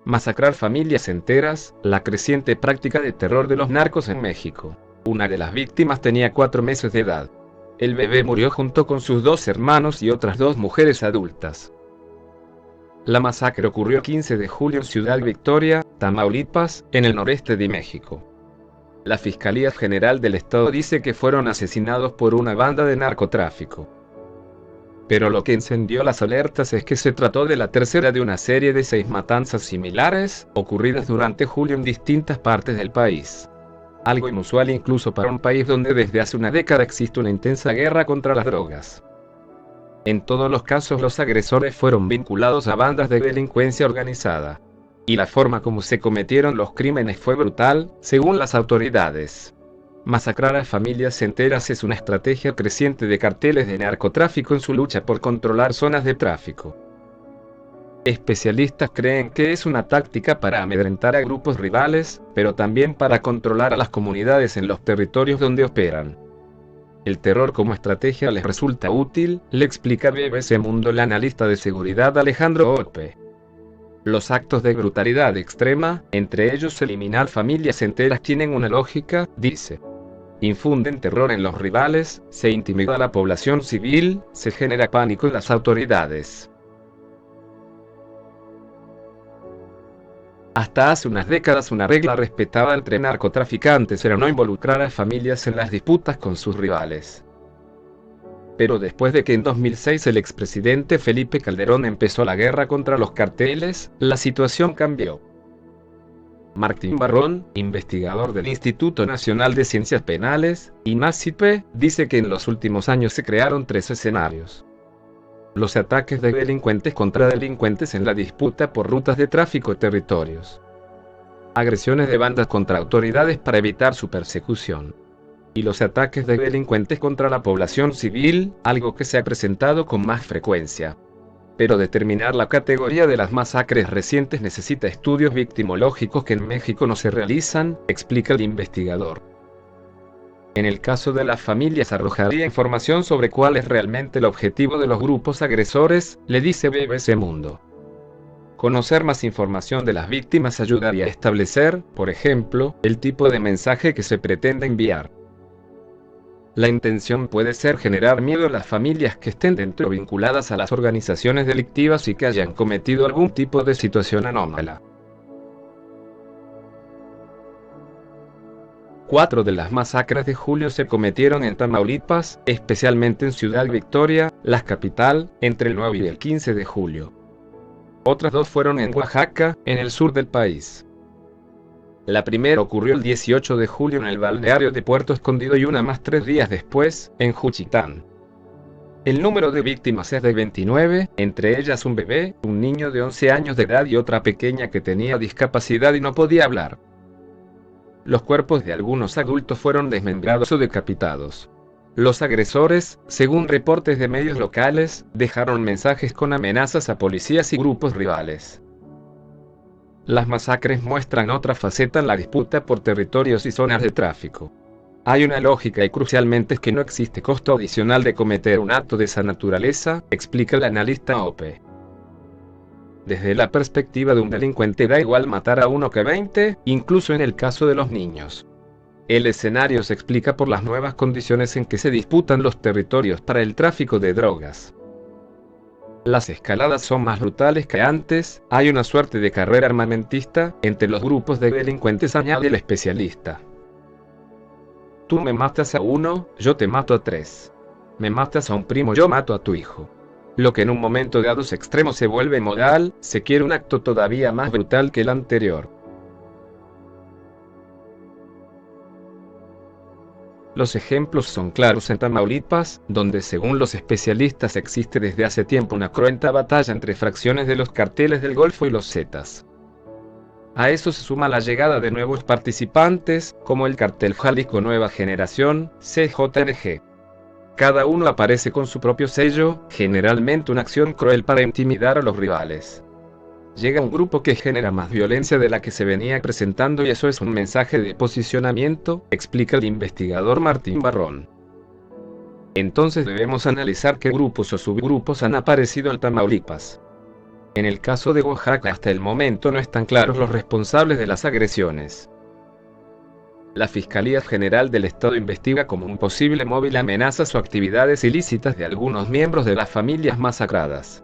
Masacrar familias enteras, la creciente práctica de terror de los narcos en México. Una de las víctimas tenía 4 meses de edad. El bebé murió junto con sus 2 hermanos y otras 2 mujeres adultas. La masacre ocurrió el 15 de julio en Ciudad Victoria, Tamaulipas, en el noreste de México. La Fiscalía General del Estado dice que fueron asesinados por una banda de narcotráfico. Pero lo que encendió las alertas es que se trató de la tercera de una serie de 6 matanzas similares, ocurridas durante julio en distintas partes del país. Algo inusual incluso para un país donde desde hace una década existe una intensa guerra contra las drogas. En todos los casos los agresores fueron vinculados a bandas de delincuencia organizada. Y la forma como se cometieron los crímenes fue brutal, según las autoridades. Masacrar a familias enteras es una estrategia creciente de carteles de narcotráfico en su lucha por controlar zonas de tráfico. Especialistas creen que es una táctica para amedrentar a grupos rivales, pero también para controlar a las comunidades en los territorios donde operan. El terror como estrategia les resulta útil, le explica BBC Mundo el analista de seguridad Alejandro Ope. Los actos de brutalidad extrema, entre ellos eliminar familias enteras, tienen una lógica, dice. Infunden terror en los rivales, se intimida a la población civil, se genera pánico en las autoridades. Hasta hace unas décadas una regla respetada entre narcotraficantes era no involucrar a familias en las disputas con sus rivales. Pero después de que en 2006 el expresidente Felipe Calderón empezó la guerra contra los carteles, la situación cambió. Martín Barrón, investigador del Instituto Nacional de Ciencias Penales, INACIPE, dice que en los últimos años se crearon 3 escenarios. Los ataques de delincuentes contra delincuentes en la disputa por rutas de tráfico y territorios. Agresiones de bandas contra autoridades para evitar su persecución. Y los ataques de delincuentes contra la población civil, algo que se ha presentado con más frecuencia. Pero determinar la categoría de las masacres recientes necesita estudios victimológicos que en México no se realizan, explica el investigador. En el caso de las familias arrojaría información sobre cuál es realmente el objetivo de los grupos agresores, le dice BBC Mundo. Conocer más información de las víctimas ayudaría a establecer, por ejemplo, el tipo de mensaje que se pretende enviar. La intención puede ser generar miedo en las familias que estén dentro o vinculadas a las organizaciones delictivas y que hayan cometido algún tipo de situación anómala. 4 de las masacres de julio se cometieron en Tamaulipas, especialmente en Ciudad Victoria, la capital, entre el 9 y el 15 de julio. Otras 2 fueron en Oaxaca, en el sur del país. La primera ocurrió el 18 de julio en el balneario de Puerto Escondido y una más 3 días después, en Juchitán. El número de víctimas es de 29, entre ellas un bebé, un niño de 11 años de edad y otra pequeña que tenía discapacidad y no podía hablar. Los cuerpos de algunos adultos fueron desmembrados o decapitados. Los agresores, según reportes de medios locales, dejaron mensajes con amenazas a policías y grupos rivales. Las masacres muestran otra faceta en la disputa por territorios y zonas de tráfico. Hay una lógica y crucialmente es que no existe costo adicional de cometer un acto de esa naturaleza, explica el analista Ope. Desde la perspectiva de un delincuente da igual matar a 1 que 20, incluso en el caso de los niños. El escenario se explica por las nuevas condiciones en que se disputan los territorios para el tráfico de drogas. Las escaladas son más brutales que antes, hay una suerte de carrera armamentista entre los grupos de delincuentes, añade el especialista. Tú me matas a 1, yo te mato a 3. Me matas a un primo, yo mato a tu hijo. Lo que en un momento dado extremo se vuelve moral, se quiere un acto todavía más brutal que el anterior. Los ejemplos son claros en Tamaulipas, donde según los especialistas existe desde hace tiempo una cruenta batalla entre fracciones de los carteles del Golfo y los Zetas. A eso se suma la llegada de nuevos participantes, como el cartel Jalisco Nueva Generación, CJNG. Cada uno aparece con su propio sello, generalmente una acción cruel para intimidar a los rivales. Llega un grupo que genera más violencia de la que se venía presentando y eso es un mensaje de posicionamiento, explica el investigador Martín Barrón. Entonces debemos analizar qué grupos o subgrupos han aparecido en Tamaulipas. En el caso de Oaxaca, hasta el momento no están claros los responsables de las agresiones. La Fiscalía General del Estado investiga como un posible móvil amenazas o actividades ilícitas de algunos miembros de las familias masacradas.